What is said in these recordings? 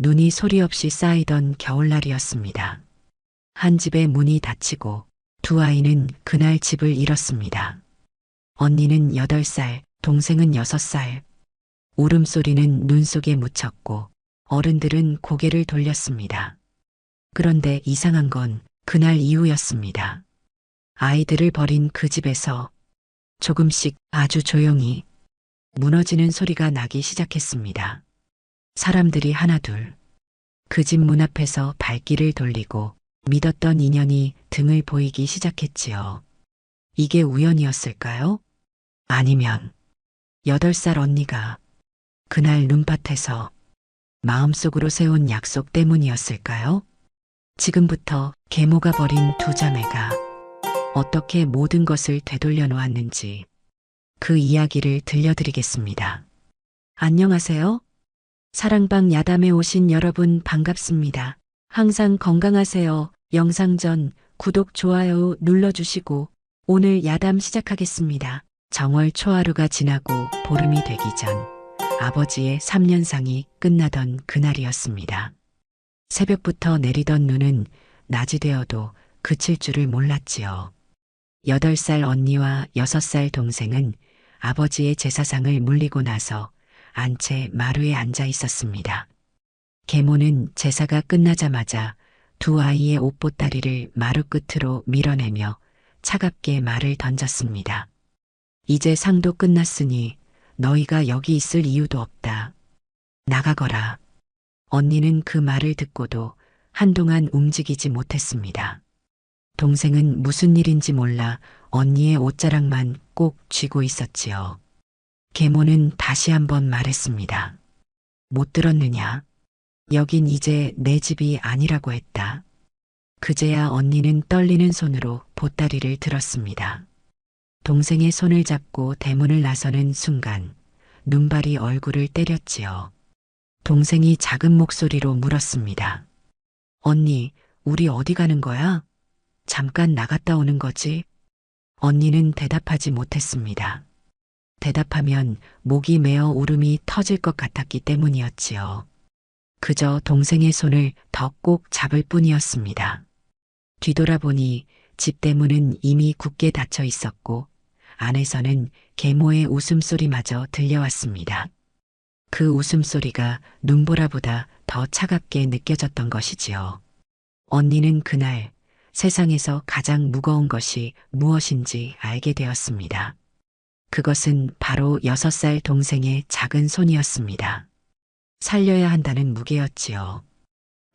눈이 소리 없이 쌓이던 겨울날이었습니다. 한 집의 문이 닫히고 두 아이는 그날 집을 잃었습니다. 언니는 8살, 동생은 6살. 울음소리는 눈 속에 묻혔고 어른들은 고개를 돌렸습니다. 그런데 이상한 건 그날 이후였습니다. 아이들을 버린 그 집에서 조금씩 아주 조용히 무너지는 소리가 나기 시작했습니다. 사람들이 하나둘 그 집 문 앞에서 발길을 돌리고 믿었던 인연이 등을 보이기 시작했지요. 이게 우연이었을까요? 아니면 8살 언니가 그날 눈밭에서 마음속으로 세운 약속 때문이었을까요? 지금부터 계모가 버린 두 자매가 어떻게 모든 것을 되돌려 놓았는지 그 이야기를 들려드리겠습니다. 안녕하세요. 사랑방 야담에 오신 여러분 반갑습니다. 항상 건강하세요. 영상 전 구독, 좋아요 눌러주시고 오늘 야담 시작하겠습니다. 정월 초하루가 지나고 보름이 되기 전 아버지의 3년상이 끝나던 그날이었습니다. 새벽부터 내리던 눈은 낮이 되어도 그칠 줄을 몰랐지요. 8살 언니와 6살 동생은 아버지의 제사상을 물리고 나서 안채 마루에 앉아 있었습니다. 계모는 제사가 끝나자마자 두 아이의 옷보따리를 마루 끝으로 밀어내며 차갑게 말을 던졌습니다. 이제 상도 끝났으니 너희가 여기 있을 이유도 없다. 나가거라. 언니는 그 말을 듣고도 한동안 움직이지 못했습니다. 동생은 무슨 일인지 몰라 언니의 옷자락만 꼭 쥐고 있었지요. 계모는 다시 한번 말했습니다. 못 들었느냐? 여긴 이제 내 집이 아니라고 했다. 그제야 언니는 떨리는 손으로 보따리를 들었습니다. 동생의 손을 잡고 대문을 나서는 순간 눈발이 얼굴을 때렸지요. 동생이 작은 목소리로 물었습니다. 언니, 우리 어디 가는 거야? 잠깐 나갔다 오는 거지? 언니는 대답하지 못했습니다. 대답하면 목이 메어 울음이 터질 것 같았기 때문이었지요. 그저 동생의 손을 더 꼭 잡을 뿐이었습니다. 뒤돌아보니 집 대문은 이미 굳게 닫혀 있었고 안에서는 계모의 웃음소리마저 들려왔습니다. 그 웃음소리가 눈보라보다 더 차갑게 느껴졌던 것이지요. 언니는 그날 세상에서 가장 무거운 것이 무엇인지 알게 되었습니다. 그것은 바로 6살 동생의 작은 손이었습니다. 살려야 한다는 무게였지요.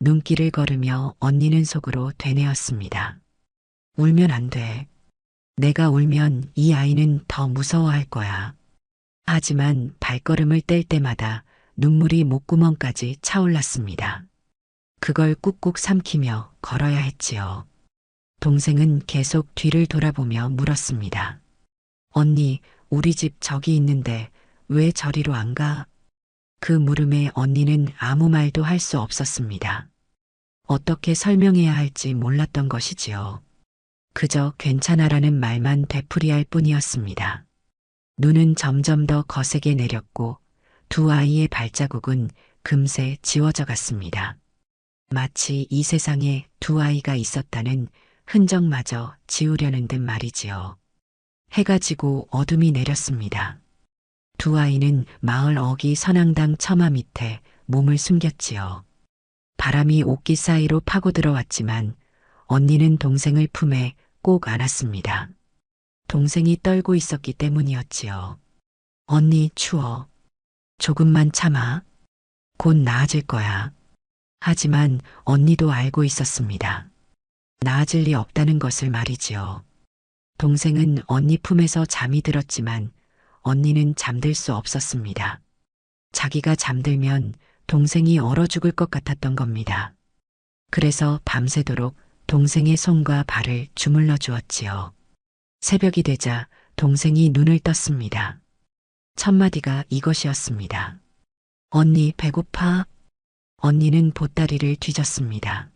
눈길을 걸으며 언니는 속으로 되뇌었습니다. 울면 안 돼. 내가 울면 이 아이는 더 무서워할 거야. 하지만 발걸음을 뗄 때마다 눈물이 목구멍까지 차올랐습니다. 그걸 꾹꾹 삼키며 걸어야 했지요. 동생은 계속 뒤를 돌아보며 물었습니다. 언니, 우리 집 저기 있는데 왜 저리로 안 가? 그 물음에 언니는 아무 말도 할 수 없었습니다. 어떻게 설명해야 할지 몰랐던 것이지요. 그저 괜찮아라는 말만 되풀이할 뿐이었습니다. 눈은 점점 더 거세게 내렸고 두 아이의 발자국은 금세 지워져 갔습니다. 마치 이 세상에 두 아이가 있었다는 흔적마저 지우려는 듯 말이지요. 해가 지고 어둠이 내렸습니다. 두 아이는 마을 어귀 선앙당 처마 밑에 몸을 숨겼지요. 바람이 옷깃 사이로 파고 들어왔지만 언니는 동생을 품에 꼭 안았습니다. 동생이 떨고 있었기 때문이었지요. 언니 추워. 조금만 참아. 곧 나아질 거야. 하지만 언니도 알고 있었습니다. 나아질 리 없다는 것을 말이지요. 동생은 언니 품에서 잠이 들었지만 언니는 잠들 수 없었습니다. 자기가 잠들면 동생이 얼어 죽을 것 같았던 겁니다. 그래서 밤새도록 동생의 손과 발을 주물러 주었지요. 새벽이 되자 동생이 눈을 떴습니다. 첫 마디가 이것이었습니다. 언니 배고파? 언니는 보따리를 뒤졌습니다.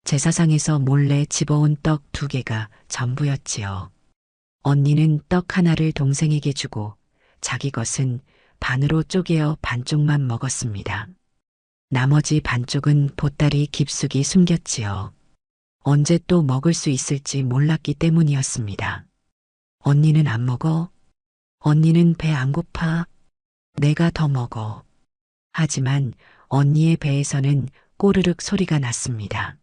제사상에서 몰래 집어온 떡 2개가 전부였지요. 언니는 떡 하나를 동생에게 주고 자기 것은 반으로 쪼개어 반쪽만 먹었습니다. 나머지 반쪽은 보따리 깊숙이 숨겼지요. 언제 또 먹을 수 있을지 몰랐기 때문이었습니다. 언니는 안 먹어? 언니는 배 안 고파? 내가 더 먹어. 하지만 언니의 배에서는 꼬르륵 소리가 났습니다.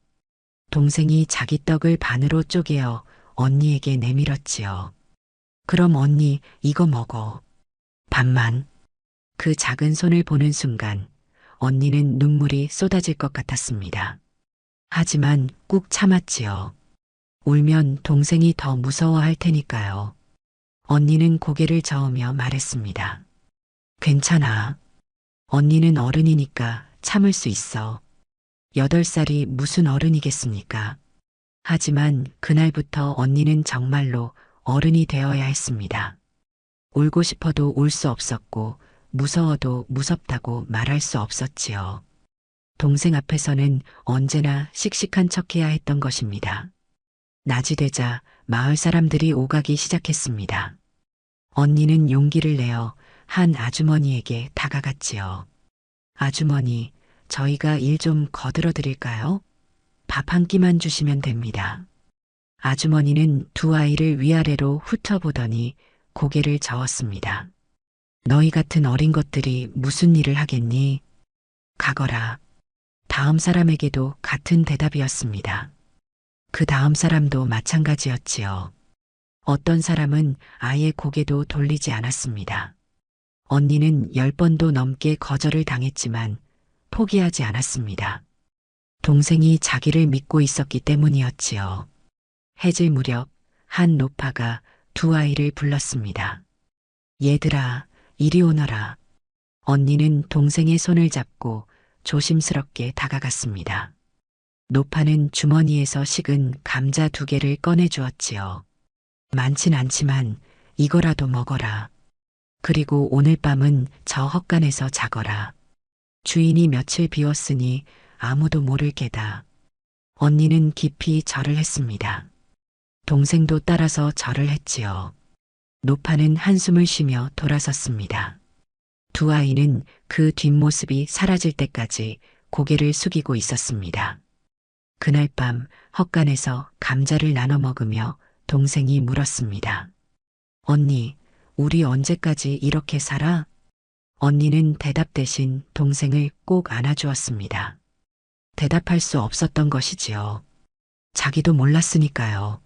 동생이 자기 떡을 반으로 쪼개어 언니에게 내밀었지요. 그럼 언니 이거 먹어. 반만. 그 작은 손을 보는 순간 언니는 눈물이 쏟아질 것 같았습니다. 하지만 꾹 참았지요. 울면 동생이 더 무서워할 테니까요. 언니는 고개를 저으며 말했습니다. 괜찮아. 언니는 어른이니까 참을 수 있어. 8살이 무슨 어른이겠습니까? 하지만 그날부터 언니는 정말로 어른이 되어야 했습니다. 울고 싶어도 울 수 없었고 무서워도 무섭다고 말할 수 없었지요. 동생 앞에서는 언제나 씩씩한 척해야 했던 것입니다. 낮이 되자 마을 사람들이 오가기 시작했습니다. 언니는 용기를 내어 한 아주머니에게 다가갔지요. 아주머니, 저희가 일 좀 거들어 드릴까요? 밥 한 끼만 주시면 됩니다. 아주머니는 두 아이를 위아래로 훑어보더니 고개를 저었습니다. 너희 같은 어린 것들이 무슨 일을 하겠니? 가거라. 다음 사람에게도 같은 대답이었습니다. 그 다음 사람도 마찬가지였지요. 어떤 사람은 아예 고개도 돌리지 않았습니다. 언니는 10번도 넘게 거절을 당했지만 포기하지 않았습니다. 동생이 자기를 믿고 있었기 때문이었지요. 해질 무렵 한 노파가 두 아이를 불렀습니다. 얘들아, 이리 오너라. 언니는 동생의 손을 잡고 조심스럽게 다가갔습니다. 노파는 주머니에서 식은 감자 2개를 꺼내 주었지요. 많진 않지만 이거라도 먹어라. 그리고 오늘 밤은 저 헛간에서 자거라. 주인이 며칠 비웠으니 아무도 모를 게다. 언니는 깊이 절을 했습니다. 동생도 따라서 절을 했지요. 노파는 한숨을 쉬며 돌아섰습니다. 두 아이는 그 뒷모습이 사라질 때까지 고개를 숙이고 있었습니다. 그날 밤 헛간에서 감자를 나눠 먹으며 동생이 물었습니다. 언니, 우리 언제까지 이렇게 살아? 언니는 대답 대신 동생을 꼭 안아주었습니다. 대답할 수 없었던 것이지요. 자기도 몰랐으니까요.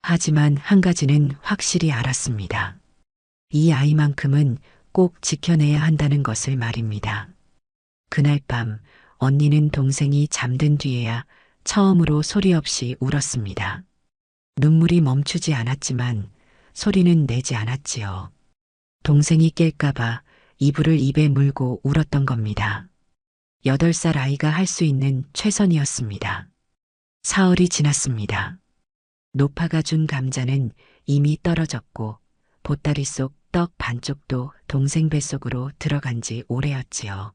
하지만 한 가지는 확실히 알았습니다. 이 아이만큼은 꼭 지켜내야 한다는 것을 말입니다. 그날 밤 언니는 동생이 잠든 뒤에야 처음으로 소리 없이 울었습니다. 눈물이 멈추지 않았지만 소리는 내지 않았지요. 동생이 깰까봐 이불을 입에 물고 울었던 겁니다. 8살 아이가 할 수 있는 최선이었습니다. 사흘이 지났습니다. 노파가 준 감자는 이미 떨어졌고 보따리 속 떡 반쪽도 동생 뱃속으로 들어간 지 오래였지요.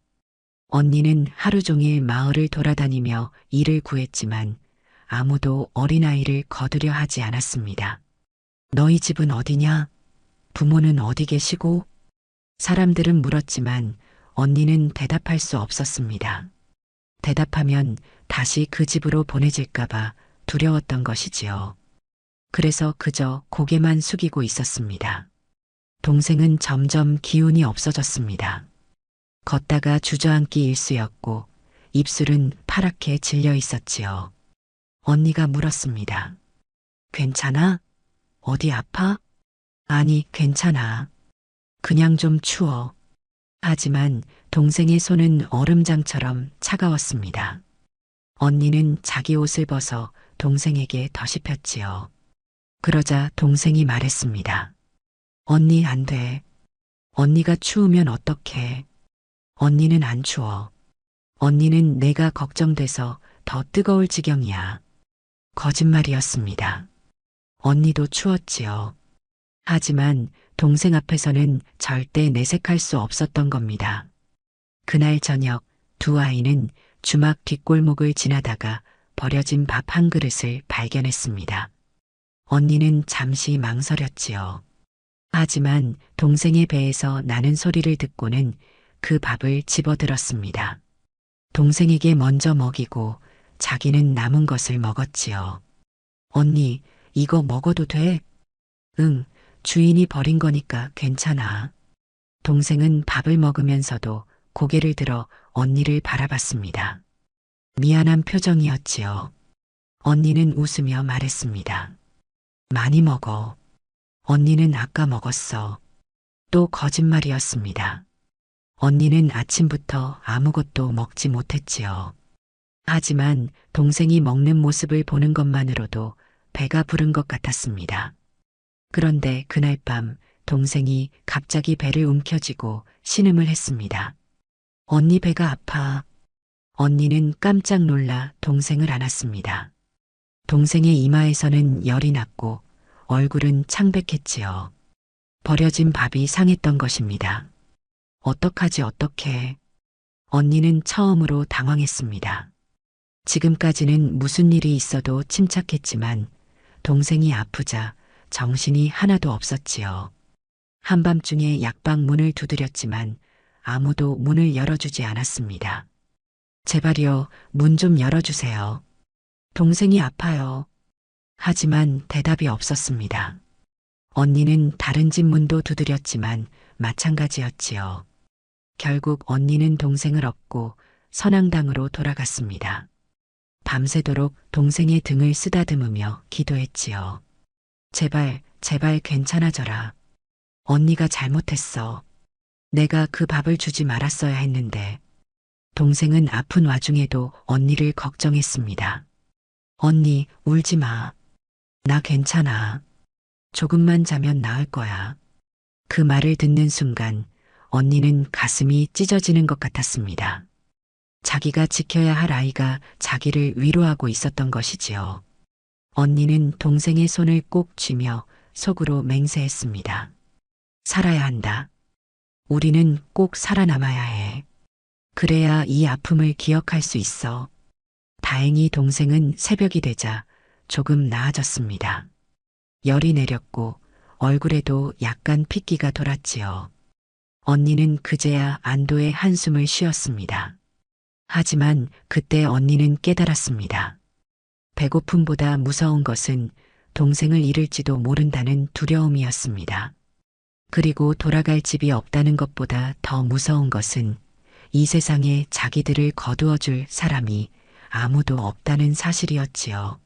언니는 하루 종일 마을을 돌아다니며 일을 구했지만 아무도 어린아이를 거두려 하지 않았습니다. 너희 집은 어디냐? 부모는 어디 계시고? 사람들은 물었지만 언니는 대답할 수 없었습니다. 대답하면 다시 그 집으로 보내질까봐 두려웠던 것이지요. 그래서 그저 고개만 숙이고 있었습니다. 동생은 점점 기운이 없어졌습니다. 걷다가 주저앉기 일쑤였고 입술은 파랗게 질려 있었지요. 언니가 물었습니다. 괜찮아? 어디 아파? 아니, 괜찮아. 그냥 좀 추워. 하지만 동생의 손은 얼음장처럼 차가웠습니다. 언니는 자기 옷을 벗어 동생에게 덧입혔지요. 그러자 동생이 말했습니다. 언니 안 돼. 언니가 추우면 어떡해. 언니는 안 추워. 언니는 내가 걱정돼서 더 뜨거울 지경이야. 거짓말이었습니다. 언니도 추웠지요. 하지만 동생 앞에서는 절대 내색할 수 없었던 겁니다. 그날 저녁 두 아이는 주막 뒷골목을 지나다가 버려진 밥 한 그릇을 발견했습니다. 언니는 잠시 망설였지요. 하지만 동생의 배에서 나는 소리를 듣고는 그 밥을 집어들었습니다. 동생에게 먼저 먹이고 자기는 남은 것을 먹었지요. 언니, 이거 먹어도 돼? 응, 주인이 버린 거니까 괜찮아. 동생은 밥을 먹으면서도 고개를 들어 언니를 바라봤습니다. 미안한 표정이었지요. 언니는 웃으며 말했습니다. 많이 먹어. 언니는 아까 먹었어. 또 거짓말이었습니다. 언니는 아침부터 아무것도 먹지 못했지요. 하지만 동생이 먹는 모습을 보는 것만으로도 배가 부른 것 같았습니다. 그런데 그날 밤 동생이 갑자기 배를 움켜쥐고 신음을 했습니다. 언니 배가 아파. 언니는 깜짝 놀라 동생을 안았습니다. 동생의 이마에서는 열이 났고 얼굴은 창백했지요. 버려진 밥이 상했던 것입니다. 어떡하지 어떡해. 언니는 처음으로 당황했습니다. 지금까지는 무슨 일이 있어도 침착했지만 동생이 아프자 정신이 하나도 없었지요. 한밤중에 약방 문을 두드렸지만 아무도 문을 열어주지 않았습니다. 제발요, 문 좀 열어주세요. 동생이 아파요. 하지만 대답이 없었습니다. 언니는 다른 집 문도 두드렸지만 마찬가지였지요. 결국 언니는 동생을 업고 선앙당으로 돌아갔습니다. 밤새도록 동생의 등을 쓰다듬으며 기도했지요. 제발, 제발 괜찮아져라. 언니가 잘못했어. 내가 그 밥을 주지 말았어야 했는데. 동생은 아픈 와중에도 언니를 걱정했습니다. 언니, 울지 마. 나 괜찮아. 조금만 자면 나을 거야. 그 말을 듣는 순간 언니는 가슴이 찢어지는 것 같았습니다. 자기가 지켜야 할 아이가 자기를 위로하고 있었던 것이지요. 언니는 동생의 손을 꼭 쥐며 속으로 맹세했습니다. 살아야 한다. 우리는 꼭 살아남아야 해. 그래야 이 아픔을 기억할 수 있어. 다행히 동생은 새벽이 되자 조금 나아졌습니다. 열이 내렸고 얼굴에도 약간 핏기가 돌았지요. 언니는 그제야 안도의 한숨을 쉬었습니다. 하지만 그때 언니는 깨달았습니다. 배고픔보다 무서운 것은 동생을 잃을지도 모른다는 두려움이었습니다. 그리고 돌아갈 집이 없다는 것보다 더 무서운 것은 이 세상에 자기들을 거두어줄 사람이 아무도 없다는 사실이었지요.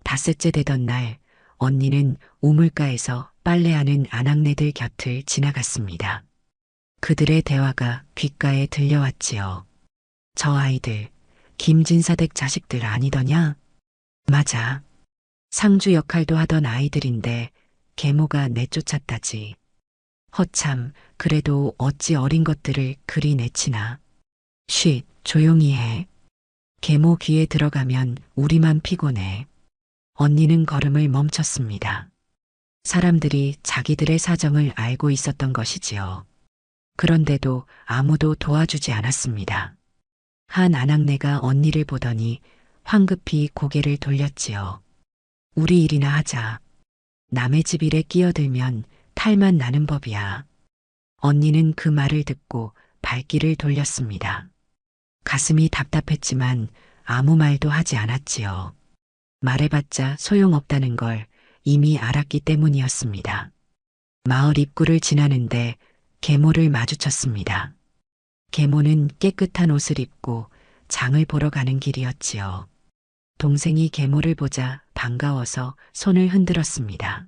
닷새째 되던 날, 언니는 우물가에서 빨래하는 아낙네들 곁을 지나갔습니다. 그들의 대화가 귓가에 들려왔지요. 저 아이들, 김진사댁 자식들 아니더냐? 맞아. 상주 역할도 하던 아이들인데 계모가 내쫓았다지. 허참, 그래도 어찌 어린 것들을 그리 내치나. 쉿, 조용히 해. 계모 귀에 들어가면 우리만 피곤해. 언니는 걸음을 멈췄습니다. 사람들이 자기들의 사정을 알고 있었던 것이지요. 그런데도 아무도 도와주지 않았습니다. 한 아낙네가 언니를 보더니 황급히 고개를 돌렸지요. 우리 일이나 하자. 남의 집 일에 끼어들면 탈만 나는 법이야. 언니는 그 말을 듣고 발길을 돌렸습니다. 가슴이 답답했지만 아무 말도 하지 않았지요. 말해봤자 소용없다는 걸 이미 알았기 때문이었습니다. 마을 입구를 지나는데 계모를 마주쳤습니다. 계모는 깨끗한 옷을 입고 장을 보러 가는 길이었지요. 동생이 계모를 보자 반가워서 손을 흔들었습니다.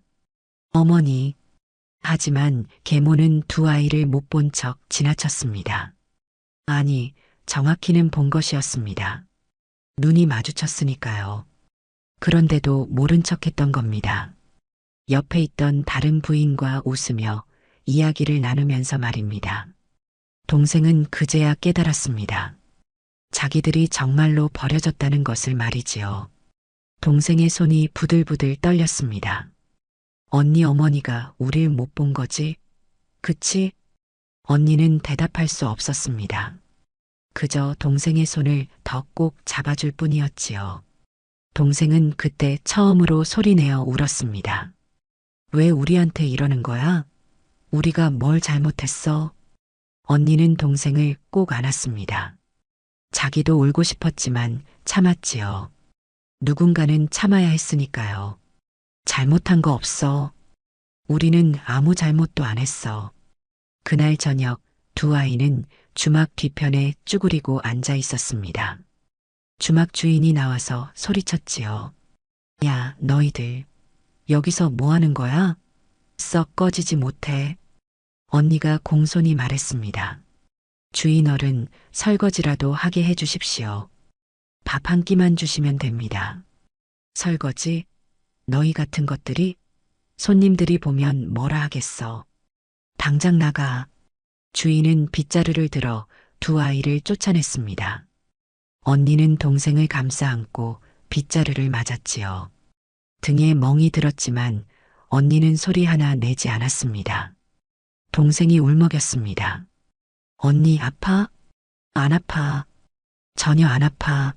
어머니. 하지만 계모는 두 아이를 못 본 척 지나쳤습니다. 아니, 정확히는 본 것이었습니다. 눈이 마주쳤으니까요. 그런데도 모른 척했던 겁니다. 옆에 있던 다른 부인과 웃으며 이야기를 나누면서 말입니다. 동생은 그제야 깨달았습니다. 자기들이 정말로 버려졌다는 것을 말이지요. 동생의 손이 부들부들 떨렸습니다. 언니 어머니가 우릴 못 본 거지? 그치? 언니는 대답할 수 없었습니다. 그저 동생의 손을 더 꼭 잡아줄 뿐이었지요. 동생은 그때 처음으로 소리내어 울었습니다. 왜 우리한테 이러는 거야? 우리가 뭘 잘못했어? 언니는 동생을 꼭 안았습니다. 자기도 울고 싶었지만 참았지요. 누군가는 참아야 했으니까요. 잘못한 거 없어. 우리는 아무 잘못도 안 했어. 그날 저녁 두 아이는 주막 뒤편에 쭈그리고 앉아 있었습니다. 주막 주인이 나와서 소리쳤지요. 야, 너희들. 여기서 뭐 하는 거야? 썩 꺼지지 못해. 언니가 공손히 말했습니다. 주인 어른, 설거지라도 하게 해 주십시오. 밥 한 끼만 주시면 됩니다. 설거지? 너희 같은 것들이? 손님들이 보면 뭐라 하겠어. 당장 나가. 주인은 빗자루를 들어 두 아이를 쫓아냈습니다. 언니는 동생을 감싸 안고 빗자루를 맞았지요. 등에 멍이 들었지만 언니는 소리 하나 내지 않았습니다. 동생이 울먹였습니다. 언니 아파? 안 아파. 전혀 안 아파.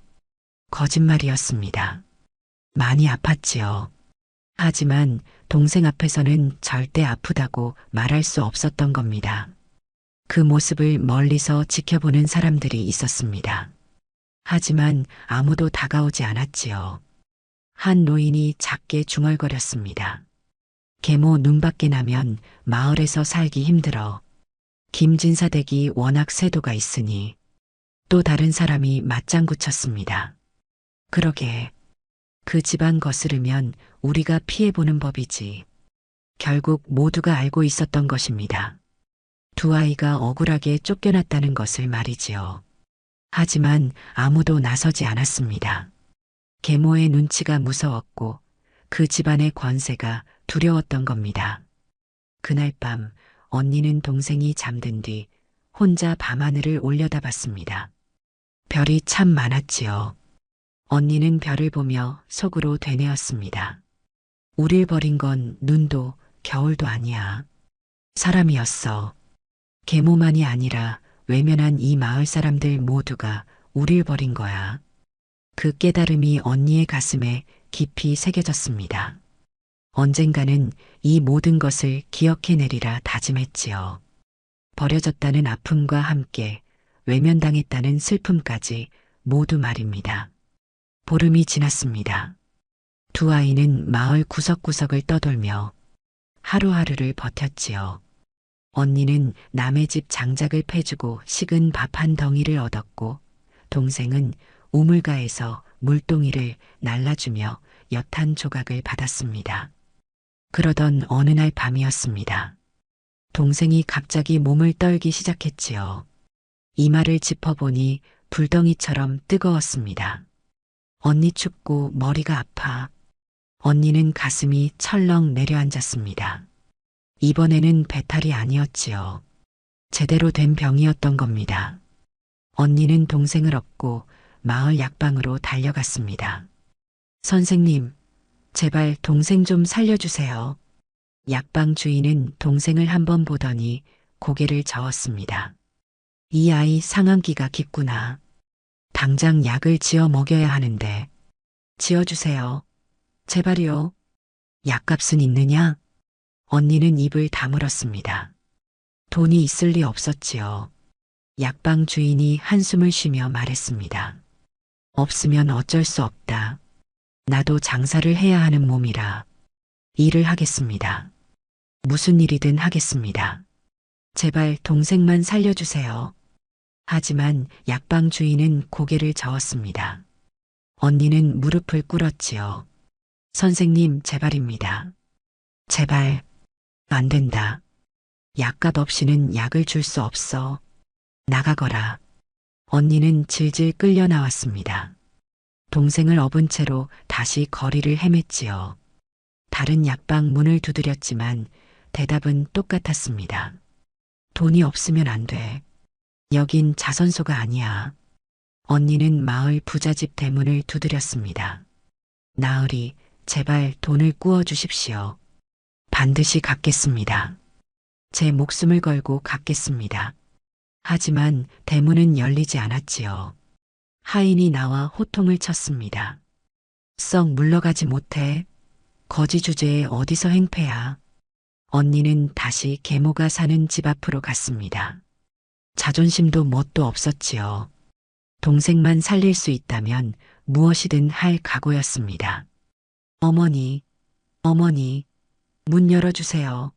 거짓말이었습니다. 많이 아팠지요. 하지만 동생 앞에서는 절대 아프다고 말할 수 없었던 겁니다. 그 모습을 멀리서 지켜보는 사람들이 있었습니다. 하지만 아무도 다가오지 않았지요. 한 노인이 작게 중얼거렸습니다. 계모 눈밖에 나면 마을에서 살기 힘들어. 김진사 댁이 워낙 세도가 있으니. 또 다른 사람이 맞장구 쳤습니다. 그러게. 그 집안 거스르면 우리가 피해보는 법이지. 결국 모두가 알고 있었던 것입니다. 두 아이가 억울하게 쫓겨났다는 것을 말이지요. 하지만 아무도 나서지 않았습니다. 계모의 눈치가 무서웠고 그 집안의 권세가 두려웠던 겁니다. 그날 밤 언니는 동생이 잠든 뒤 혼자 밤하늘을 올려다봤습니다. 별이 참 많았지요. 언니는 별을 보며 속으로 되뇌었습니다. 우릴 버린 건 눈도 겨울도 아니야. 사람이었어. 계모만이 아니라 외면한 이 마을 사람들 모두가 우릴 버린 거야. 그 깨달음이 언니의 가슴에 깊이 새겨졌습니다. 언젠가는 이 모든 것을 기억해내리라 다짐했지요. 버려졌다는 아픔과 함께 외면당했다는 슬픔까지 모두 말입니다. 보름이 지났습니다. 두 아이는 마을 구석구석을 떠돌며 하루하루를 버텼지요. 언니는 남의 집 장작을 패주고 식은 밥 한 덩이를 얻었고 동생은 우물가에서 물동이를 날라주며 엿 한 조각을 받았습니다. 그러던 어느 날 밤이었습니다. 동생이 갑자기 몸을 떨기 시작했지요. 이마를 짚어보니 불덩이처럼 뜨거웠습니다. 언니 춥고 머리가 아파. 언니는 가슴이 철렁 내려앉았습니다. 이번에는 배탈이 아니었지요. 제대로 된 병이었던 겁니다. 언니는 동생을 업고 마을 약방으로 달려갔습니다. 선생님, 제발 동생 좀 살려주세요. 약방 주인은 동생을 한번 보더니 고개를 저었습니다. 이 아이 상한기가 깊구나. 당장 약을 지어 먹여야 하는데. 지어주세요. 제발요. 약값은 있느냐? 언니는 입을 다물었습니다. 돈이 있을 리 없었지요. 약방 주인이 한숨을 쉬며 말했습니다. 없으면 어쩔 수 없다. 나도 장사를 해야 하는 몸이라 일을 하겠습니다. 무슨 일이든 하겠습니다. 제발 동생만 살려주세요. 하지만 약방 주인은 고개를 저었습니다. 언니는 무릎을 꿇었지요. 선생님, 제발입니다. 제발. 안 된다. 약값 없이는 약을 줄 수 없어. 나가거라. 언니는 질질 끌려 나왔습니다. 동생을 업은 채로 다시 거리를 헤맸지요. 다른 약방 문을 두드렸지만 대답은 똑같았습니다. 돈이 없으면 안 돼. 여긴 자선소가 아니야. 언니는 마을 부잣집 대문을 두드렸습니다. 나으리, 제발 돈을 꾸어 주십시오. 반드시 갚겠습니다. 제 목숨을 걸고 갚겠습니다. 하지만 대문은 열리지 않았지요. 하인이 나와 호통을 쳤습니다. 썩 물러가지 못해. 거지 주제에 어디서 행패야. 언니는 다시 계모가 사는 집 앞으로 갔습니다. 자존심도 뭣도 없었지요. 동생만 살릴 수 있다면 무엇이든 할 각오였습니다. 어머니, 어머니, 문 열어주세요.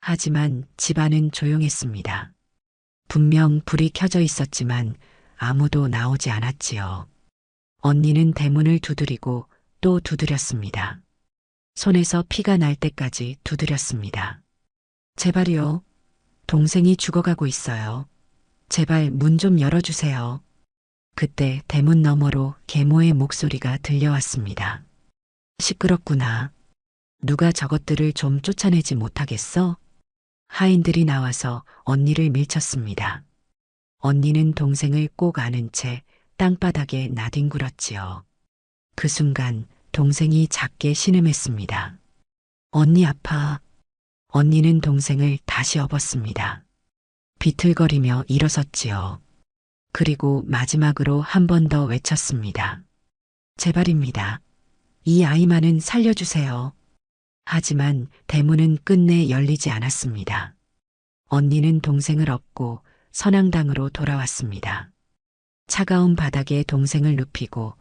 하지만 집안은 조용했습니다. 분명 불이 켜져 있었지만 아무도 나오지 않았지요. 언니는 대문을 두드리고 또 두드렸습니다. 손에서 피가 날 때까지 두드렸습니다. 제발요. 동생이 죽어가고 있어요. 제발 문 좀 열어주세요. 그때 대문 너머로 계모의 목소리가 들려왔습니다. 시끄럽구나. 누가 저것들을 좀 쫓아내지 못하겠어? 하인들이 나와서 언니를 밀쳤습니다. 언니는 동생을 꼭 안은 채 땅바닥에 나뒹굴었지요. 그 순간 동생이 작게 신음했습니다. 언니 아파. 언니는 동생을 다시 업었습니다. 비틀거리며 일어섰지요. 그리고 마지막으로 한 번 더 외쳤습니다. 제발입니다. 이 아이만은 살려주세요. 하지만 대문은 끝내 열리지 않았습니다. 언니는 동생을 업고 선앙당으로 돌아왔습니다. 차가운 바닥에 동생을 눕히고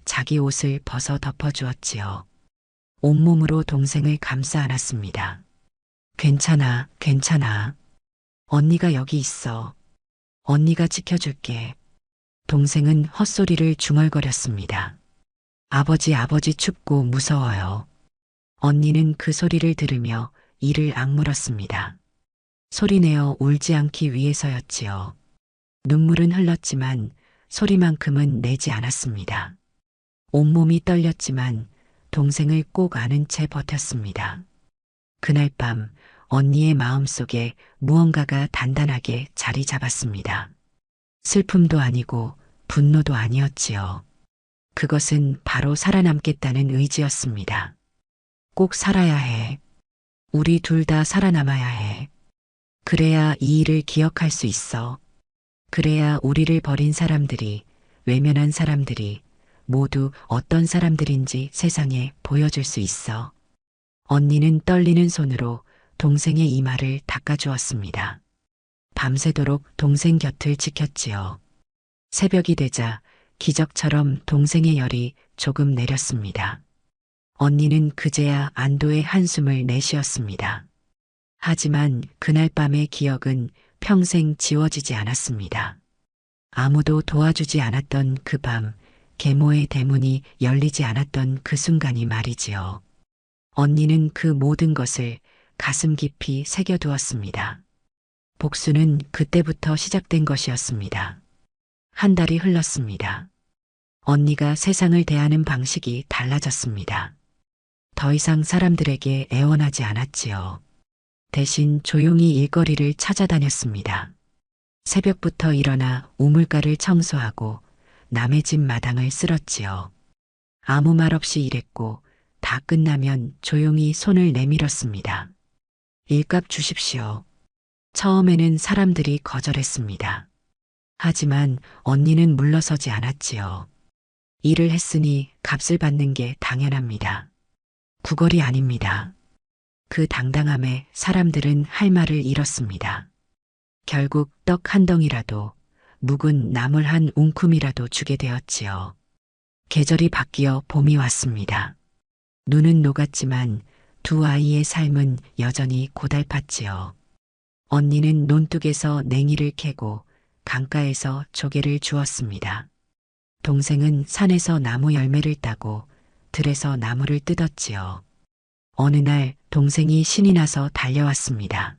자기 옷을 벗어 덮어주었지요. 온몸으로 동생을 감싸 안았습니다. 괜찮아, 괜찮아. 언니가 여기 있어. 언니가 지켜줄게. 동생은 헛소리를 중얼거렸습니다. 아버지, 아버지 춥고 무서워요. 언니는 그 소리를 들으며 이를 악물었습니다. 소리내어 울지 않기 위해서였지요. 눈물은 흘렀지만 소리만큼은 내지 않았습니다. 온몸이 떨렸지만 동생을 꼭 안은 채 버텼습니다. 그날 밤 언니의 마음속에 무언가가 단단하게 자리 잡았습니다. 슬픔도 아니고 분노도 아니었지요. 그것은 바로 살아남겠다는 의지였습니다. 꼭 살아야 해. 우리 둘 다 살아남아야 해. 그래야 이 일을 기억할 수 있어. 그래야 우리를 버린 사람들이, 외면한 사람들이 모두 어떤 사람들인지 세상에 보여줄 수 있어. 언니는 떨리는 손으로 동생의 이마를 닦아주었습니다. 밤새도록 동생 곁을 지켰지요. 새벽이 되자 기적처럼 동생의 열이 조금 내렸습니다. 언니는 그제야 안도의 한숨을 내쉬었습니다. 하지만 그날 밤의 기억은 평생 지워지지 않았습니다. 아무도 도와주지 않았던 그 밤, 계모의 대문이 열리지 않았던 그 순간이 말이지요. 언니는 그 모든 것을 가슴 깊이 새겨두었습니다. 복수는 그때부터 시작된 것이었습니다. 한 달이 흘렀습니다. 언니가 세상을 대하는 방식이 달라졌습니다. 더 이상 사람들에게 애원하지 않았지요. 대신 조용히 일거리를 찾아다녔습니다. 새벽부터 일어나 우물가를 청소하고 남의 집 마당을 쓸었지요. 아무 말 없이 일했고 다 끝나면 조용히 손을 내밀었습니다. 일값 주십시오. 처음에는 사람들이 거절했습니다. 하지만 언니는 물러서지 않았지요. 일을 했으니 값을 받는 게 당연합니다. 구걸이 아닙니다. 그 당당함에 사람들은 할 말을 잃었습니다. 결국 떡 한 덩이라도, 묵은 나물 한 웅큼이라도 주게 되었지요. 계절이 바뀌어 봄이 왔습니다. 눈은 녹았지만 두 아이의 삶은 여전히 고달팠지요. 언니는 논둑에서 냉이를 캐고 강가에서 조개를 주었습니다. 동생은 산에서 나무 열매를 따고 들에서 나무를 뜯었지요. 어느 날 동생이 신이 나서 달려왔습니다.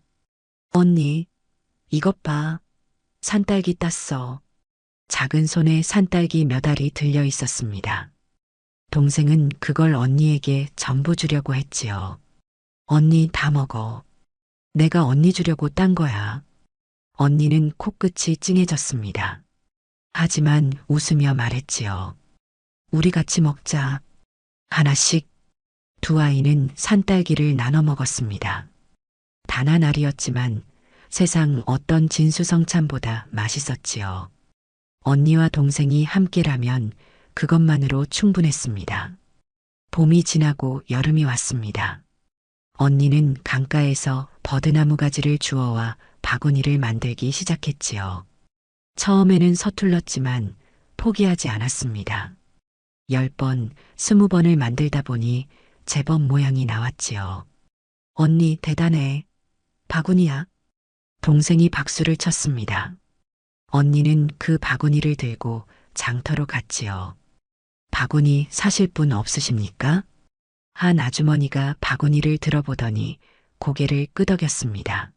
언니, 이것 봐. 산딸기 땄어. 작은 손에 산딸기 몇 알이 들려 있었습니다. 동생은 그걸 언니에게 전부 주려고 했지요. 언니 다 먹어. 내가 언니 주려고 딴 거야. 언니는 코끝이 찡해졌습니다. 하지만 웃으며 말했지요. 우리 같이 먹자. 하나씩. 두 아이는 산딸기를 나눠 먹었습니다. 단 한 알이었지만 세상 어떤 진수성찬보다 맛있었지요. 언니와 동생이 함께라면 그것만으로 충분했습니다. 봄이 지나고 여름이 왔습니다. 언니는 강가에서 버드나무 가지를 주워와 바구니를 만들기 시작했지요. 처음에는 서툴렀지만 포기하지 않았습니다. 10번, 20번을 만들다 보니 제법 모양이 나왔지요. 언니 대단해. 바구니야. 동생이 박수를 쳤습니다. 언니는 그 바구니를 들고 장터로 갔지요. 바구니 사실 분 없으십니까? 한 아주머니가 바구니를 들어보더니 고개를 끄덕였습니다.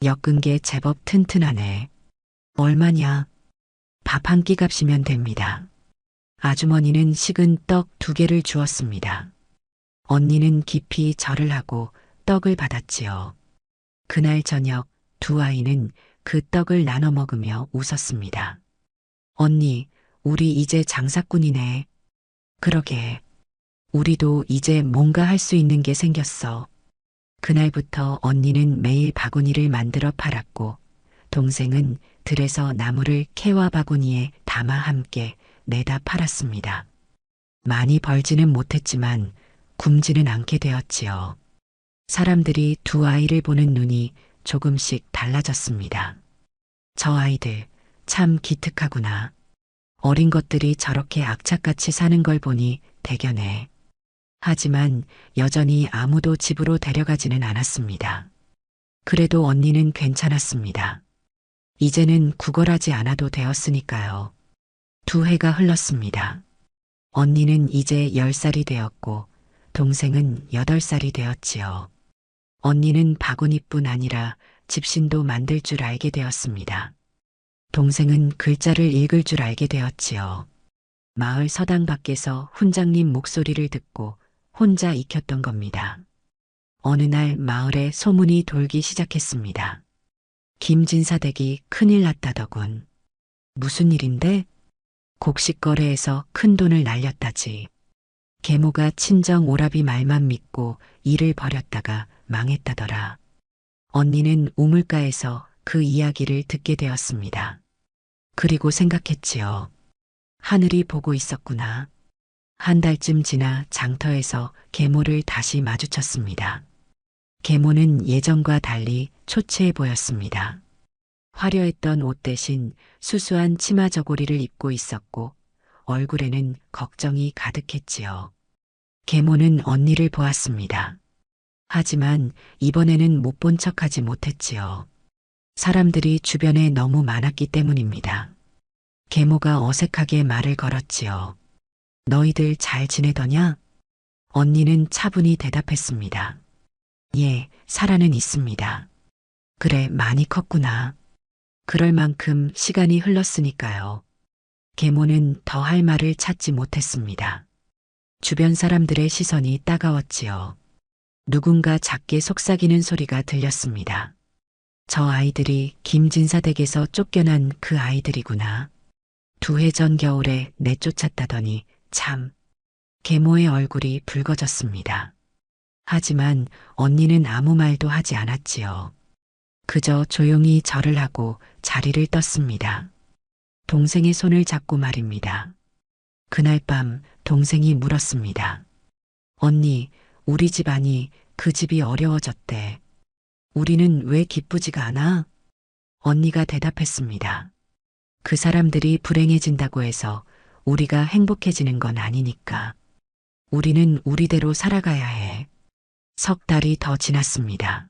엮은 게 제법 튼튼하네. 얼마냐? 밥 한 끼 값이면 됩니다. 아주머니는 식은 떡 2개를 주었습니다. 언니는 깊이 절을 하고 떡을 받았지요. 그날 저녁 두 아이는 그 떡을 나눠 먹으며 웃었습니다. 언니, 우리 이제 장사꾼이네. 그러게. 우리도 이제 뭔가 할 수 있는 게 생겼어. 그날부터 언니는 매일 바구니를 만들어 팔았고, 동생은 들에서 나무를 캐와 바구니에 담아 함께 내다 팔았습니다. 많이 벌지는 못했지만 굶지는 않게 되었지요. 사람들이 두 아이를 보는 눈이 조금씩 달라졌습니다. 저 아이들 참 기특하구나. 어린 것들이 저렇게 악착같이 사는 걸 보니 대견해. 하지만 여전히 아무도 집으로 데려가지는 않았습니다. 그래도 언니는 괜찮았습니다. 이제는 구걸하지 않아도 되었으니까요. 2해가 흘렀습니다. 언니는 이제 10살이 되었고 동생은 8살이 되었지요. 언니는 바구니뿐 아니라 집신도 만들 줄 알게 되었습니다. 동생은 글자를 읽을 줄 알게 되었지요. 마을 서당 밖에서 훈장님 목소리를 듣고 혼자 익혔던 겁니다. 어느 날 마을에 소문이 돌기 시작했습니다. 김진사댁이 큰일 났다더군. 무슨 일인데? 곡식거래에서 큰 돈을 날렸다지. 계모가 친정 오라비 말만 믿고 일을 벌였다가 망했다더라. 언니는 우물가에서 그 이야기를 듣게 되었습니다. 그리고 생각했지요. 하늘이 보고 있었구나. 한 달쯤 지나 장터에서 계모를 다시 마주쳤습니다. 계모는 예전과 달리 초췌해 보였습니다. 화려했던 옷 대신 수수한 치마 저고리를 입고 있었고 얼굴에는 걱정이 가득했지요. 계모는 언니를 보았습니다. 하지만 이번에는 못 본 척하지 못했지요. 사람들이 주변에 너무 많았기 때문입니다. 계모가 어색하게 말을 걸었지요. 너희들 잘 지내더냐? 언니는 차분히 대답했습니다. 예, 살아는 있습니다. 그래, 많이 컸구나. 그럴 만큼 시간이 흘렀으니까요. 계모는 더 할 말을 찾지 못했습니다. 주변 사람들의 시선이 따가웠지요. 누군가 작게 속삭이는 소리가 들렸습니다. 저 아이들이 김진사 댁에서 쫓겨난 그 아이들이구나. 2해 전 겨울에 내쫓았다더니 참. 계모의 얼굴이 붉어졌습니다. 하지만 언니는 아무 말도 하지 않았지요. 그저 조용히 절을 하고 자리를 떴습니다. 동생의 손을 잡고 말입니다. 그날 밤 동생이 물었습니다. 언니, 우리 집안이 그 집이 어려워졌대. 우리는 왜 기쁘지가 않아? 언니가 대답했습니다. 그 사람들이 불행해진다고 해서 우리가 행복해지는 건 아니니까. 우리는 우리대로 살아가야 해. 3달이 더 지났습니다.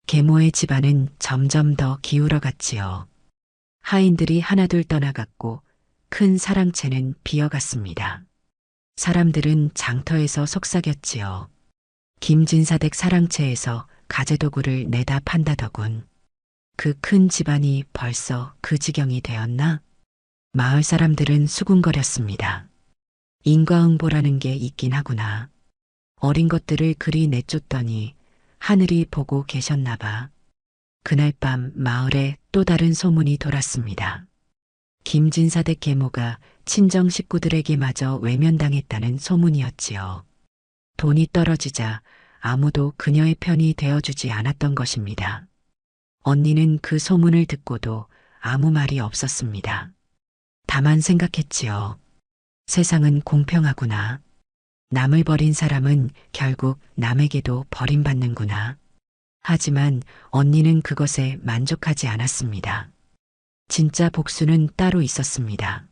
계모의 집안은 점점 더 기울어갔지요. 하인들이 하나둘 떠나갔고 큰 사랑채는 비어갔습니다. 사람들은 장터에서 속삭였지요. 김진사댁 사랑채에서 가재도구를 내다 판다더군. 그 큰 집안이 벌써 그 지경이 되었나? 마을 사람들은 수군거렸습니다. 인과응보라는 게 있긴 하구나. 어린 것들을 그리 내쫓더니 하늘이 보고 계셨나 봐. 그날 밤 마을에 또 다른 소문이 돌았습니다. 김진사댁 계모가 친정 식구들에게마저 외면당했다는 소문이었지요. 돈이 떨어지자 아무도 그녀의 편이 되어주지 않았던 것입니다. 언니는 그 소문을 듣고도 아무 말이 없었습니다. 다만 생각했지요. 세상은 공평하구나. 남을 버린 사람은 결국 남에게도 버림받는구나. 하지만 언니는 그것에 만족하지 않았습니다. 진짜 복수는 따로 있었습니다.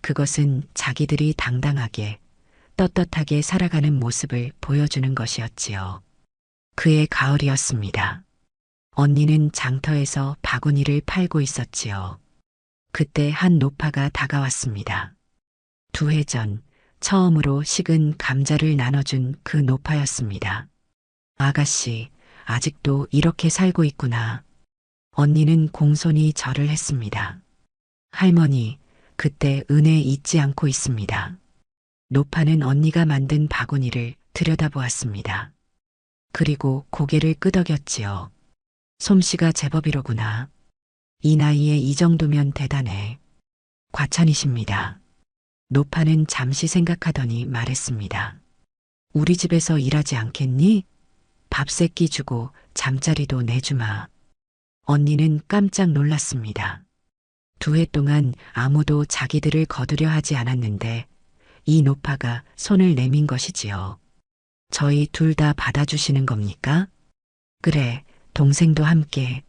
그것은 자기들이 당당하게, 떳떳하게 살아가는 모습을 보여주는 것이었지요. 그해 가을이었습니다. 언니는 장터에서 바구니를 팔고 있었지요. 그때 한 노파가 다가왔습니다. 2해 전 처음으로 식은 감자를 나눠준 그 노파였습니다. 아가씨, 아직도 이렇게 살고 있구나. 언니는 공손히 절을 했습니다. 할머니, 그때 은혜 잊지 않고 있습니다. 노파는 언니가 만든 바구니를 들여다보았습니다. 그리고 고개를 끄덕였지요. 솜씨가 제법이로구나. 이 나이에 이 정도면 대단해. 과찬이십니다. 노파는 잠시 생각하더니 말했습니다. 우리 집에서 일하지 않겠니? 밥 세 끼 주고 잠자리도 내주마. 언니는 깜짝 놀랐습니다. 2해 동안 아무도 자기들을 거두려 하지 않았는데 이 노파가 손을 내민 것이지요. 저희 둘 다 받아주시는 겁니까? 그래, 동생도 함께.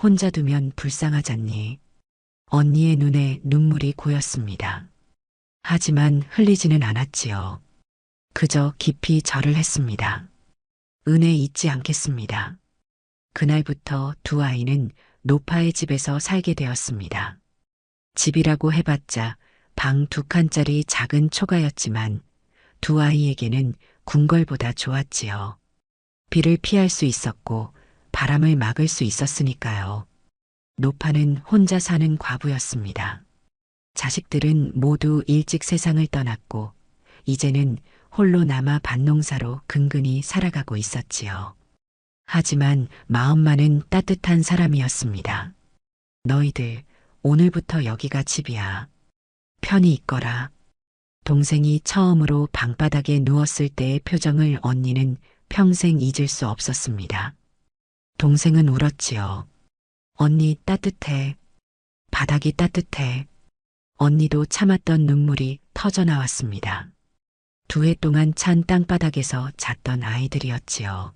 혼자 두면 불쌍하잖니. 언니의 눈에 눈물이 고였습니다. 하지만 흘리지는 않았지요. 그저 깊이 절을 했습니다. 은혜 잊지 않겠습니다. 그날부터 2 아이는 노파의 집에서 살게 되었습니다. 집이라고 해봤자 방 2칸짜리 작은 초가였지만 2 아이에게는 궁궐보다 좋았지요. 비를 피할 수 있었고 바람을 막을 수 있었으니까요. 노파는 혼자 사는 과부였습니다. 자식들은 모두 일찍 세상을 떠났고 이제는 홀로 남아 밭농사로 근근히 살아가고 있었지요. 하지만 마음만은 따뜻한 사람이었습니다. 너희들 오늘부터 여기가 집이야. 편히 있거라. 동생이 처음으로 방바닥에 누웠을 때의 표정을 언니는 평생 잊을 수 없었습니다. 동생은 울었지요. 언니 따뜻해. 바닥이 따뜻해. 언니도 참았던 눈물이 터져 나왔습니다. 2해 동안 찬 땅바닥에서 잤던 아이들이었지요.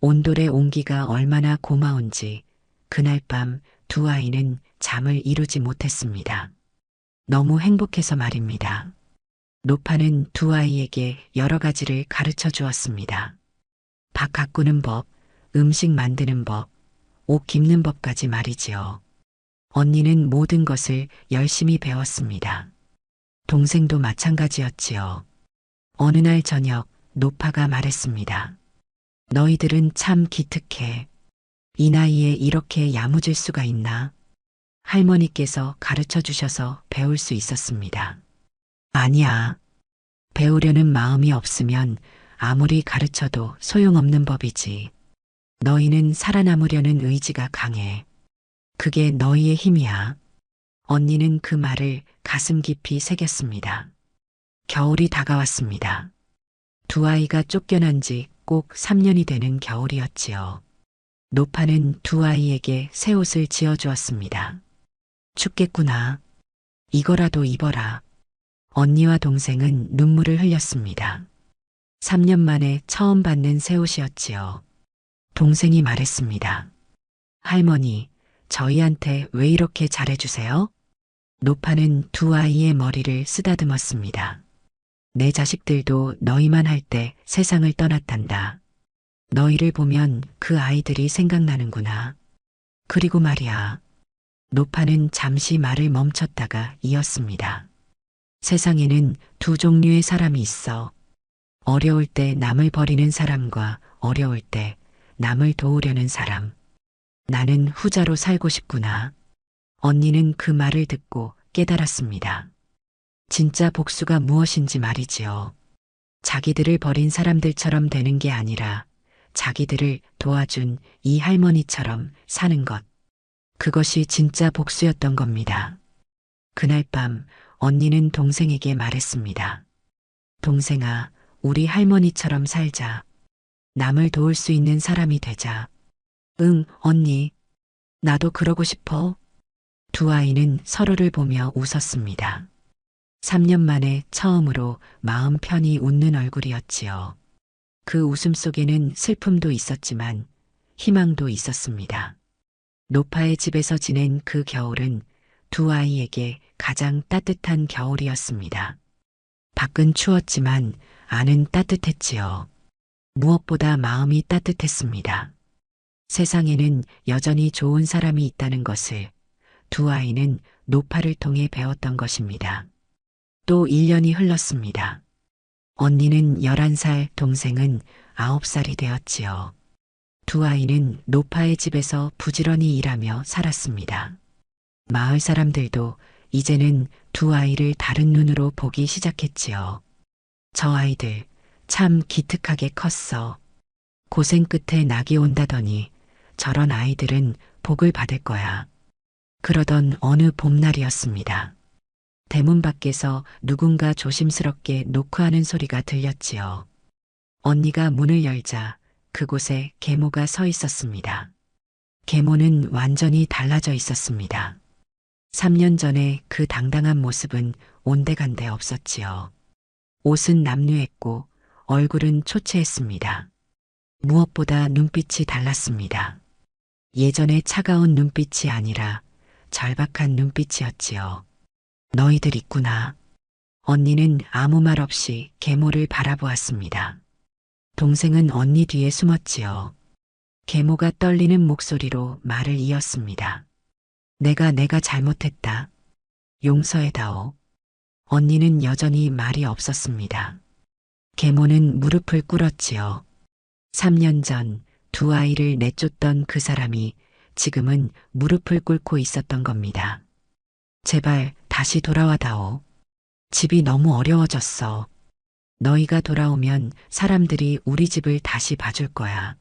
온돌의 온기가 얼마나 고마운지 그날 밤 2 아이는 잠을 이루지 못했습니다. 너무 행복해서 말입니다. 노파는 2 아이에게 여러 가지를 가르쳐 주었습니다. 밥 가꾸는 법, 음식 만드는 법, 옷 깁는 법까지 말이지요. 언니는 모든 것을 열심히 배웠습니다. 동생도 마찬가지였지요. 어느 날 저녁 노파가 말했습니다. 너희들은 참 기특해. 이 나이에 이렇게 야무질 수가 있나? 할머니께서 가르쳐 주셔서 배울 수 있었습니다. 아니야. 배우려는 마음이 없으면 아무리 가르쳐도 소용없는 법이지. 너희는 살아남으려는 의지가 강해. 그게 너희의 힘이야. 언니는 그 말을 가슴 깊이 새겼습니다. 겨울이 다가왔습니다. 2 아이가 쫓겨난 지 꼭 3년이 되는 겨울이었지요. 노파는 2 아이에게 새 옷을 지어주었습니다. 춥겠구나. 이거라도 입어라. 언니와 동생은 눈물을 흘렸습니다. 3년 만에 처음 받는 새 옷이었지요. 동생이 말했습니다. 할머니, 저희한테 왜 이렇게 잘해주세요? 노파는 2 아이의 머리를 쓰다듬었습니다. 내 자식들도 너희만 할 때 세상을 떠났단다. 너희를 보면 그 아이들이 생각나는구나. 그리고 말이야. 노파는 잠시 말을 멈췄다가 이었습니다. 세상에는 2 종류의 사람이 있어. 어려울 때 남을 버리는 사람과 어려울 때 남을 도우려는 사람. 나는 후자로 살고 싶구나. 언니는 그 말을 듣고 깨달았습니다. 진짜 복수가 무엇인지 말이지요. 자기들을 버린 사람들처럼 되는 게 아니라 자기들을 도와준 이 할머니처럼 사는 것. 그것이 진짜 복수였던 겁니다. 그날 밤 언니는 동생에게 말했습니다. 동생아, 우리 할머니처럼 살자. 남을 도울 수 있는 사람이 되자. 응, 언니. 나도 그러고 싶어. 2 아이는 서로를 보며 웃었습니다. 3년 만에 처음으로 마음 편히 웃는 얼굴이었지요. 그 웃음 속에는 슬픔도 있었지만 희망도 있었습니다. 노파의 집에서 지낸 그 겨울은 2 아이에게 가장 따뜻한 겨울이었습니다. 밖은 추웠지만 안은 따뜻했지요. 무엇보다 마음이 따뜻했습니다. 세상에는 여전히 좋은 사람이 있다는 것을 두 아이는 노파를 통해 배웠던 것입니다. 또 1년이 흘렀습니다. 언니는 11살, 동생은 9살이 되었지요. 두 아이는 노파의 집에서 부지런히 일하며 살았습니다. 마을 사람들도 이제는 두 아이를 다른 눈으로 보기 시작했지요. 저 아이들 참 기특하게 컸어. 고생 끝에 낙이 온다더니 저런 아이들은 복을 받을 거야. 그러던 어느 봄날이었습니다. 대문 밖에서 누군가 조심스럽게 노크하는 소리가 들렸지요. 언니가 문을 열자 그곳에 계모가 서 있었습니다. 계모는 완전히 달라져 있었습니다. 3년 전에 그 당당한 모습은 온데간데 없었지요. 옷은 남루했고 얼굴은 초췌했습니다. 무엇보다 눈빛이 달랐습니다. 예전의 차가운 눈빛이 아니라 절박한 눈빛이었지요. 너희들 있구나. 언니는 아무 말 없이 계모를 바라보았습니다. 동생은 언니 뒤에 숨었지요. 계모가 떨리는 목소리로 말을 이었습니다. 내가 잘못했다. 용서해다오. 언니는 여전히 말이 없었습니다. 계모는 무릎을 꿇었지요. 3년 전 두 아이를 내쫓던 그 사람이 지금은 무릎을 꿇고 있었던 겁니다. 제발 다시 돌아와다오. 집이 너무 어려워졌어. 너희가 돌아오면 사람들이 우리 집을 다시 봐줄 거야.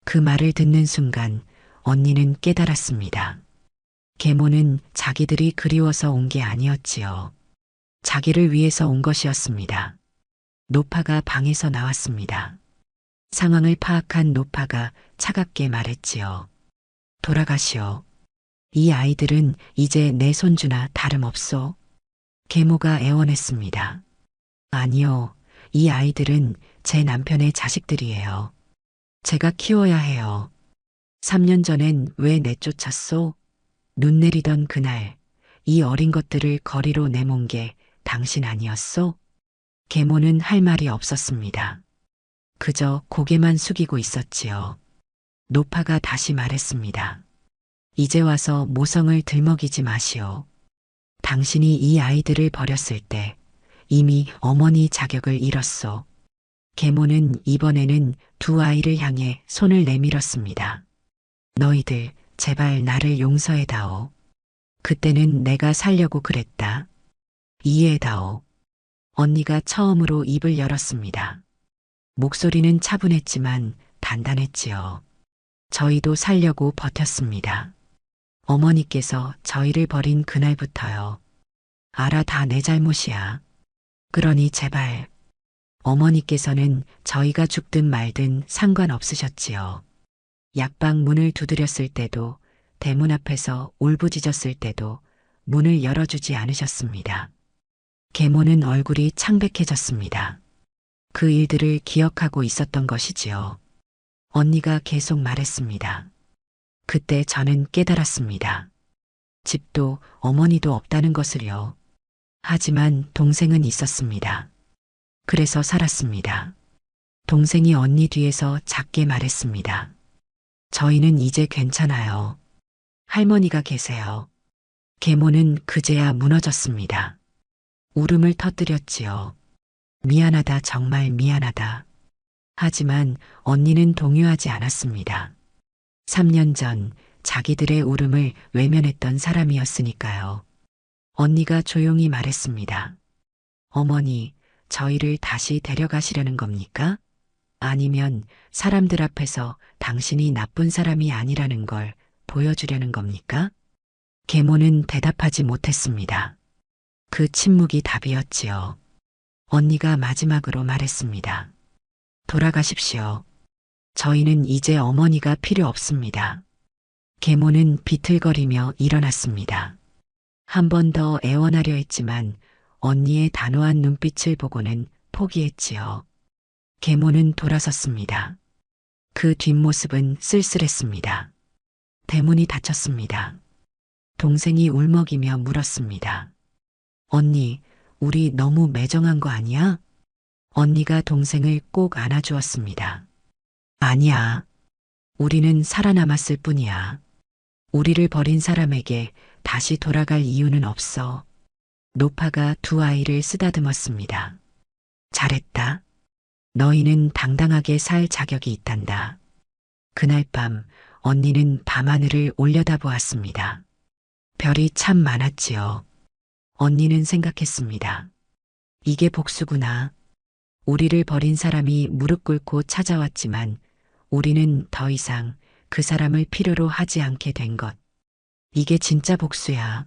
그 말을 듣는 순간 언니는 깨달았습니다. 계모는 자기들이 그리워서 온 게 아니었지요. 자기를 위해서 온 것이었습니다. 노파가 방에서 나왔습니다. 상황을 파악한 노파가 차갑게 말했지요. 돌아가시오. 이 아이들은 이제 내 손주나 다름없소. 계모가 애원했습니다. 아니요. 이 아이들은 제 남편의 자식들이에요. 제가 키워야 해요. 3년 전엔 왜 내쫓았소? 눈 내리던 그날 이 어린 것들을 거리로 내몬 게 당신 아니었소? 계모는 할 말이 없었습니다. 그저 고개만 숙이고 있었지요. 노파가 다시 말했습니다. 이제 와서 모성을 들먹이지 마시오. 당신이 이 아이들을 버렸을 때 이미 어머니 자격을 잃었소. 계모는 이번에는 두 아이를 향해 손을 내밀었습니다. 너희들 제발 나를 용서해다오. 그때는 내가 살려고 그랬다. 이해해다오. 언니가 처음으로 입을 열었습니다. 목소리는 차분했지만 단단했지요. 저희도 살려고 버텼습니다. 어머니께서 저희를 버린 그날부터요. 알아, 다 내 잘못이야. 그러니 제발. 어머니께서는 저희가 죽든 말든 상관없으셨지요. 약방 문을 두드렸을 때도 대문 앞에서 울부짖었을 때도 문을 열어주지 않으셨습니다. 계모는 얼굴이 창백해졌습니다. 그 일들을 기억하고 있었던 것이지요. 언니가 계속 말했습니다. 그때 저는 깨달았습니다. 집도 어머니도 없다는 것을요. 하지만 동생은 있었습니다. 그래서 살았습니다. 동생이 언니 뒤에서 작게 말했습니다. 저희는 이제 괜찮아요. 할머니가 계세요. 계모는 그제야 무너졌습니다. 울음을 터뜨렸지요. 미안하다, 정말 미안하다. 하지만 언니는 동요하지 않았습니다. 3년 전 자기들의 울음을 외면했던 사람이었으니까요. 언니가 조용히 말했습니다. 어머니, 저희를 다시 데려가시려는 겁니까? 아니면 사람들 앞에서 당신이 나쁜 사람이 아니라는 걸 보여주려는 겁니까? 계모는 대답하지 못했습니다. 그 침묵이 답이었지요. 언니가 마지막으로 말했습니다. 돌아가십시오. 저희는 이제 어머니가 필요 없습니다. 계모는 비틀거리며 일어났습니다. 한 번 더 애원하려 했지만 언니의 단호한 눈빛을 보고는 포기했지요. 계모는 돌아섰습니다. 그 뒷모습은 쓸쓸했습니다. 대문이 닫혔습니다. 동생이 울먹이며 물었습니다. 언니, 우리 너무 매정한 거 아니야? 언니가 동생을 꼭 안아주었습니다. 아니야. 우리는 살아남았을 뿐이야. 우리를 버린 사람에게 다시 돌아갈 이유는 없어. 노파가 두 아이를 쓰다듬었습니다. 잘했다. 너희는 당당하게 살 자격이 있단다. 그날 밤 언니는 밤하늘을 올려다보았습니다. 별이 참 많았지요. 언니는 생각했습니다. 이게 복수구나. 우리를 버린 사람이 무릎 꿇고 찾아왔지만 우리는 더 이상 그 사람을 필요로 하지 않게 된 것. 이게 진짜 복수야.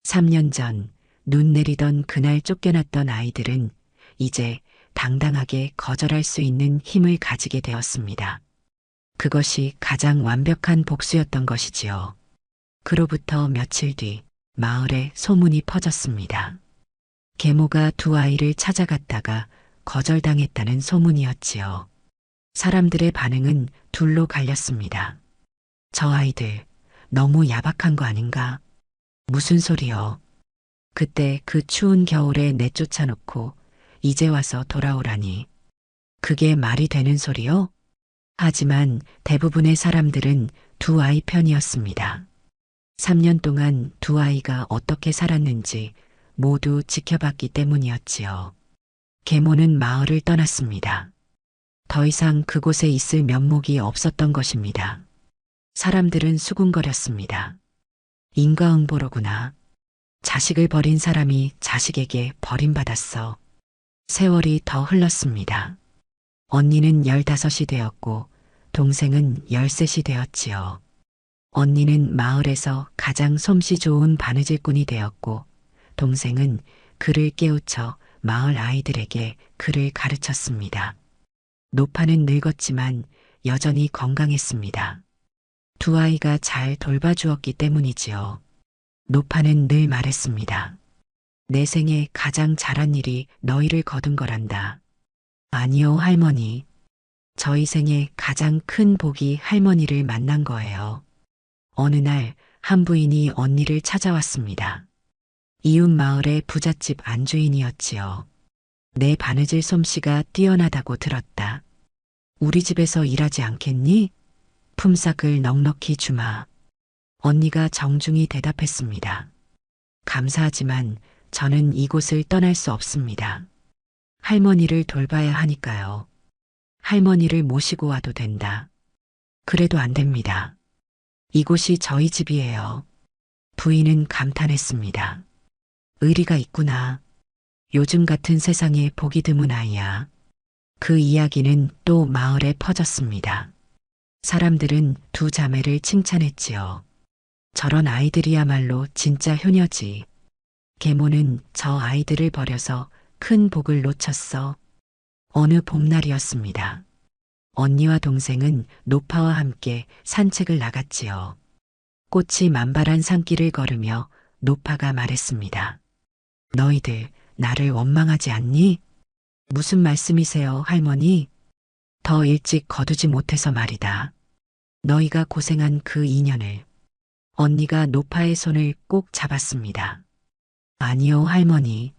3년 전 눈 내리던 그날 쫓겨났던 아이들은 이제 당당하게 거절할 수 있는 힘을 가지게 되었습니다. 그것이 가장 완벽한 복수였던 것이지요. 그로부터 며칠 뒤 마을에 소문이 퍼졌습니다. 계모가 두 아이를 찾아갔다가 거절당했다는 소문이었지요. 사람들의 반응은 둘로 갈렸습니다. 저 아이들 너무 야박한 거 아닌가? 무슨 소리요? 그때 그 추운 겨울에 내쫓아 놓고 이제 와서 돌아오라니. 그게 말이 되는 소리요? 하지만 대부분의 사람들은 두 아이 편이었습니다. 3년 동안 두 아이가 어떻게 살았는지 모두 지켜봤기 때문이었지요. 계모는 마을을 떠났습니다. 더 이상 그곳에 있을 면목이 없었던 것입니다. 사람들은 수군거렸습니다. 인과응보로구나. 자식을 버린 사람이 자식에게 버림받았어. 세월이 더 흘렀습니다. 언니는 15이 되었고 동생은 13이 되었지요. 언니는 마을에서 가장 솜씨 좋은 바느질꾼이 되었고 동생은 글을 깨우쳐 마을 아이들에게 글을 가르쳤습니다. 노파는 늙었지만 여전히 건강했습니다. 두 아이가 잘 돌봐주었기 때문이지요. 노파는 늘 말했습니다. 내 생에 가장 잘한 일이 너희를 거둔 거란다. 아니요, 할머니. 저희 생에 가장 큰 복이 할머니를 만난 거예요. 어느 날 한 부인이 언니를 찾아왔습니다. 이웃 마을의 부잣집 안주인이었지요. 내 바느질 솜씨가 뛰어나다고 들었다. 우리 집에서 일하지 않겠니? 품삯을 넉넉히 주마. 언니가 정중히 대답했습니다. 감사하지만 저는 이곳을 떠날 수 없습니다. 할머니를 돌봐야 하니까요. 할머니를 모시고 와도 된다. 그래도 안 됩니다. 이곳이 저희 집이에요. 부인은 감탄했습니다. 의리가 있구나. 요즘 같은 세상에 보기 드문 아이야. 그 이야기는 또 마을에 퍼졌습니다. 사람들은 두 자매를 칭찬했지요. 저런 아이들이야말로 진짜 효녀지. 계모는 저 아이들을 버려서 큰 복을 놓쳤어. 어느 봄날이었습니다. 언니와 동생은 노파와 함께 산책을 나갔지요. 꽃이 만발한 산길을 걸으며 노파가 말했습니다. 너희들 나를 원망하지 않니? 무슨 말씀이세요, 할머니? 더 일찍 거두지 못해서 말이다. 너희가 고생한 그 인연을. 언니가 노파의 손을 꼭 잡았습니다. 아니요, 할머니.